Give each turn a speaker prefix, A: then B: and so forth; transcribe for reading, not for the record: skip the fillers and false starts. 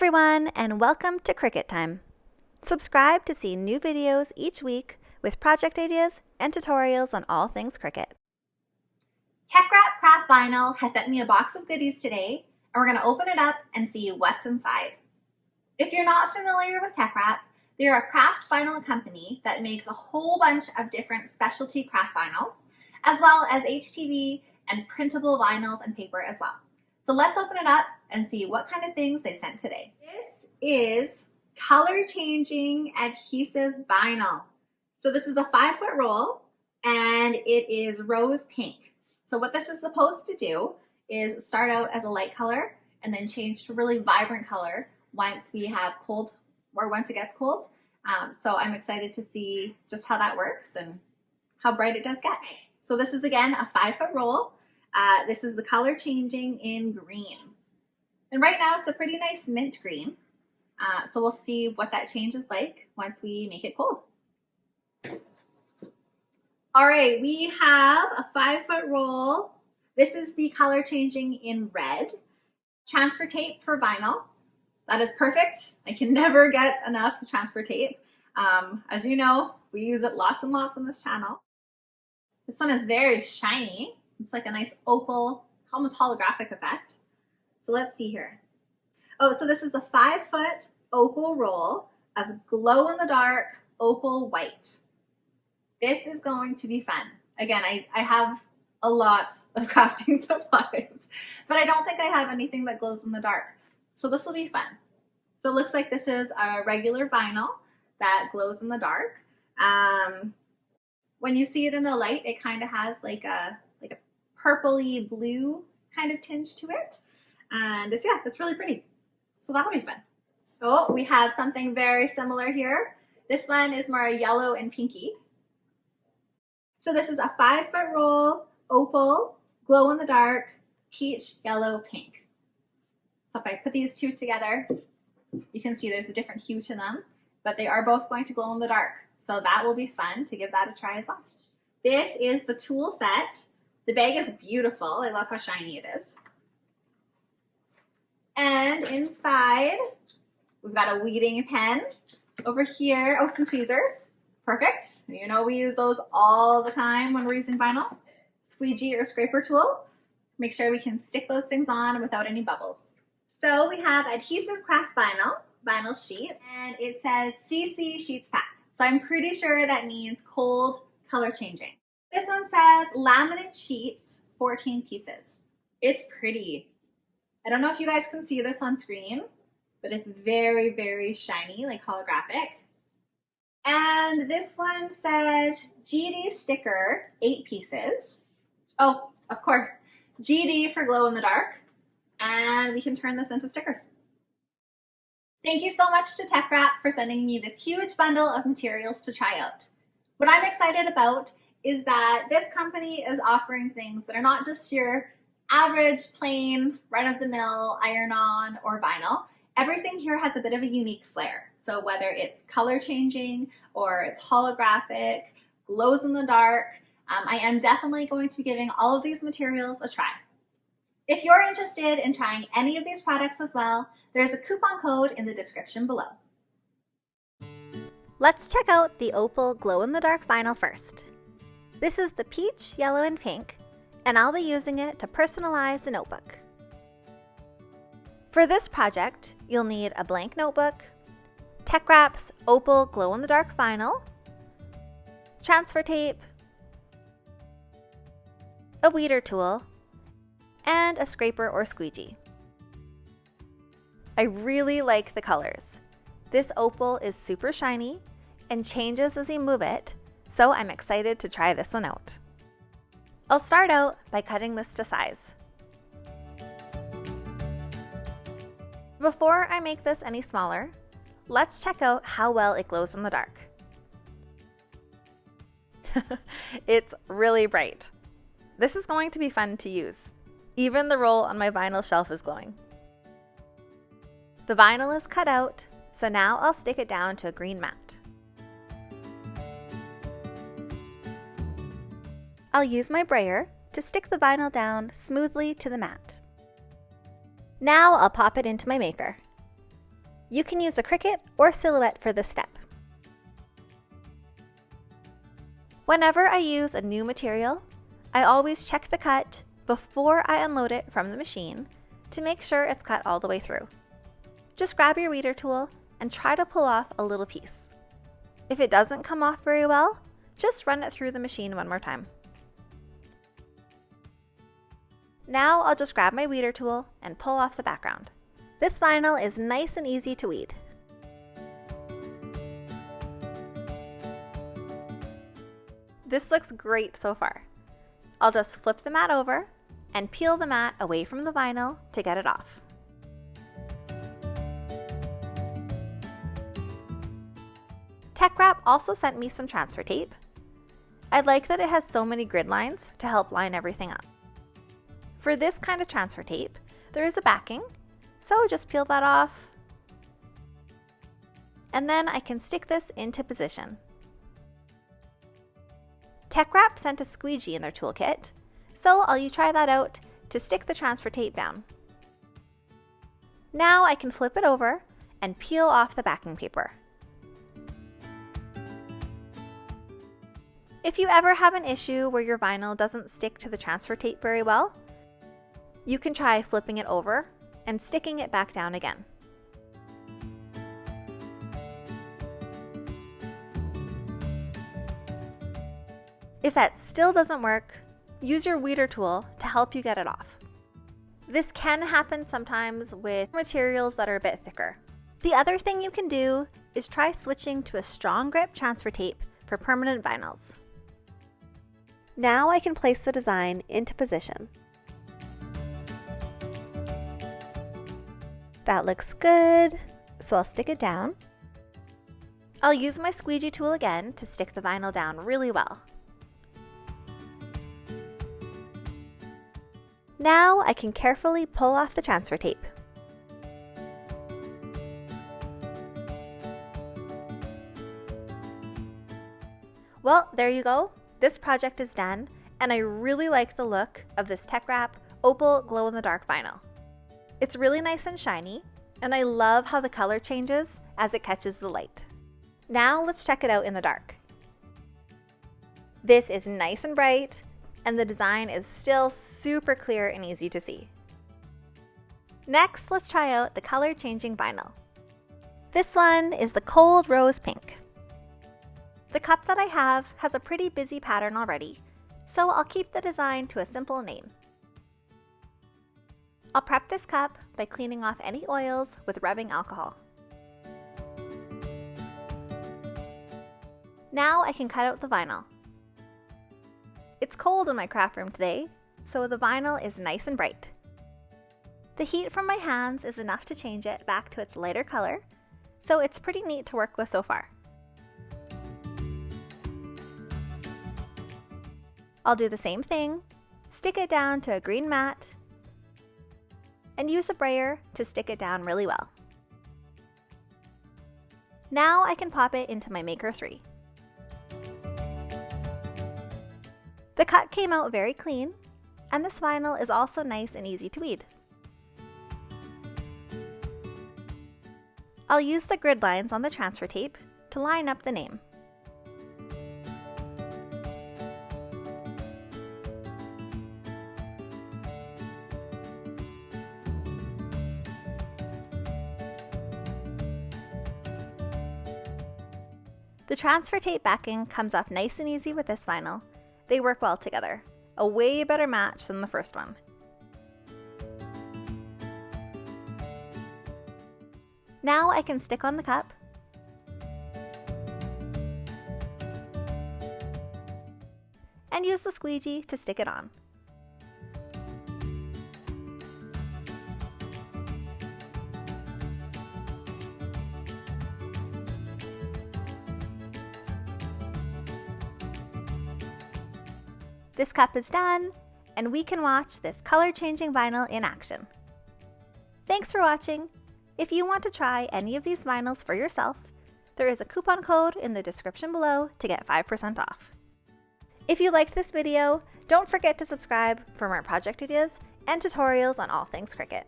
A: everyone, and welcome to Cricut Time. Subscribe to see new videos each week with project ideas and tutorials on all things Cricut.
B: Teckwrap Craft Vinyl has sent me a box of goodies today, and we're going to open it up and see what's inside. If you're not familiar with Teckwrap, they're a craft vinyl company that makes a whole bunch of different specialty craft vinyls, as well as HTV and printable vinyls and paper as well. So let's open it up and see what kind of things they sent today. This is color changing adhesive vinyl. So this is a 5-foot roll and it is rose pink. So what this is supposed to do is start out as a light color and then change to really vibrant color once we have cold or once it gets cold. So I'm excited to see just how that works and how bright it does get. So this is again a 5-foot roll. This is the color changing in green. And right now it's a pretty nice mint green. So we'll see what that changes like once we make it cold. All right, we have a 5-foot roll. This is the color changing in red. Transfer tape for vinyl. That is perfect. I can never get enough transfer tape. As you know, we use it lots and lots on this channel. This one is very shiny. It's like a nice opal, almost holographic effect. So let's see here. Oh, so this is the 5-foot opal roll of glow-in-the-dark opal white. This is going to be fun. Again, I have a lot of crafting supplies, but I don't think I have anything that glows in the dark. So this will be fun. So it looks like this is a regular vinyl that glows in the dark. When you see it in the light, it kind of has like a purpley blue kind of tinge to it. And it's, yeah, it's really pretty. So that'll be fun. Oh, we have something very similar here. This one is more yellow and pinky. So this is a 5-foot roll, opal, glow in the dark, peach, yellow, pink. So if I put these two together, you can see there's a different hue to them, but they are both going to glow in the dark. So that will be fun to give that a try as well. This is the tool set. The bag is beautiful. I love how shiny it is. And inside, we've got a weeding pen. Over here, oh, some tweezers. Perfect. You know we use those all the time when we're using vinyl. Squeegee or scraper tool. Make sure we can stick those things on without any bubbles. So we have adhesive craft vinyl sheets, and it says CC Sheets Pack. So I'm pretty sure that means cold color changing. This one says laminate sheets, 14 pieces. It's pretty. I don't know if you guys can see this on screen, but it's very, very shiny, like holographic. And this one says GD sticker, 8 pieces. Oh, of course, GD for glow in the dark. And we can turn this into stickers. Thank you so much to Teckwrap for sending me this huge bundle of materials to try out. What I'm excited about is that this company is offering things that are not just your average, plain, run-of-the-mill, iron-on, or vinyl. Everything here has a bit of a unique flair. So whether it's color changing or it's holographic, glows in the dark, I am definitely going to be giving all of these materials a try. If you're interested in trying any of these products as well, there's a coupon code in the description below.
A: Let's check out the Opal glow-in-the-dark vinyl first. This is the peach, yellow, and pink, and I'll be using it to personalize a notebook. For this project, you'll need a blank notebook, Teckwrap's Opal glow-in-the-dark vinyl, transfer tape, a weeder tool, and a scraper or squeegee. I really like the colors. This opal is super shiny and changes as you move it, so I'm excited to try this one out. I'll start out by cutting this to size. Before I make this any smaller, let's check out how well it glows in the dark. It's really bright. This is going to be fun to use. Even the roll on my vinyl shelf is glowing. The vinyl is cut out, so now I'll stick it down to a green mat. I'll use my brayer to stick the vinyl down smoothly to the mat. Now I'll pop it into my maker. You can use a Cricut or Silhouette for this step. Whenever I use a new material, I always check the cut before I unload it from the machine to make sure it's cut all the way through. Just grab your weeder tool and try to pull off a little piece. If it doesn't come off very well, just run it through the machine one more time. Now I'll just grab my weeder tool and pull off the background. This vinyl is nice and easy to weed. This looks great so far. I'll just flip the mat over and peel the mat away from the vinyl to get it off. Teckwrap also sent me some transfer tape. I like that it has so many grid lines to help line everything up. For this kind of transfer tape, there is a backing, so just peel that off. And then I can stick this into position. Teckwrap sent a squeegee in their toolkit, so I'll try that out to stick the transfer tape down. Now I can flip it over and peel off the backing paper. If you ever have an issue where your vinyl doesn't stick to the transfer tape very well, you can try flipping it over and sticking it back down again. If that still doesn't work, use your weeder tool to help you get it off. This can happen sometimes with materials that are a bit thicker. The other thing you can do is try switching to a strong grip transfer tape for permanent vinyls. Now I can place the design into position. That looks good, so I'll stick it down. I'll use my squeegee tool again to stick the vinyl down really well. Now I can carefully pull off the transfer tape. Well, there you go. This project is done, and I really like the look of this Teckwrap Opal glow-in-the-dark vinyl. It's really nice and shiny, and I love how the color changes as it catches the light. Now let's check it out in the dark. This is nice and bright, and the design is still super clear and easy to see. Next, let's try out the color changing vinyl. This one is the Cold Rose Pink. The cup that I have has a pretty busy pattern already, so I'll keep the design to a simple name. I'll prep this cup by cleaning off any oils with rubbing alcohol. Now I can cut out the vinyl. It's cold in my craft room today, so the vinyl is nice and bright. The heat from my hands is enough to change it back to its lighter color, so it's pretty neat to work with so far. I'll do the same thing, stick it down to a green mat, and use a brayer to stick it down really well. Now I can pop it into my Maker 3. The cut came out very clean, and this vinyl is also nice and easy to weed. I'll use the grid lines on the transfer tape to line up the name. The transfer tape backing comes off nice and easy with this vinyl. They work well together. A way better match than the first one. Now I can stick on the cup. And use the squeegee to stick it on. This cup is done, and we can watch this color-changing vinyl in action. Thanks for watching. If you want to try any of these vinyls for yourself, there is a coupon code in the description below to get 5% off. If you liked this video, don't forget to subscribe for more project ideas and tutorials on all things Cricut.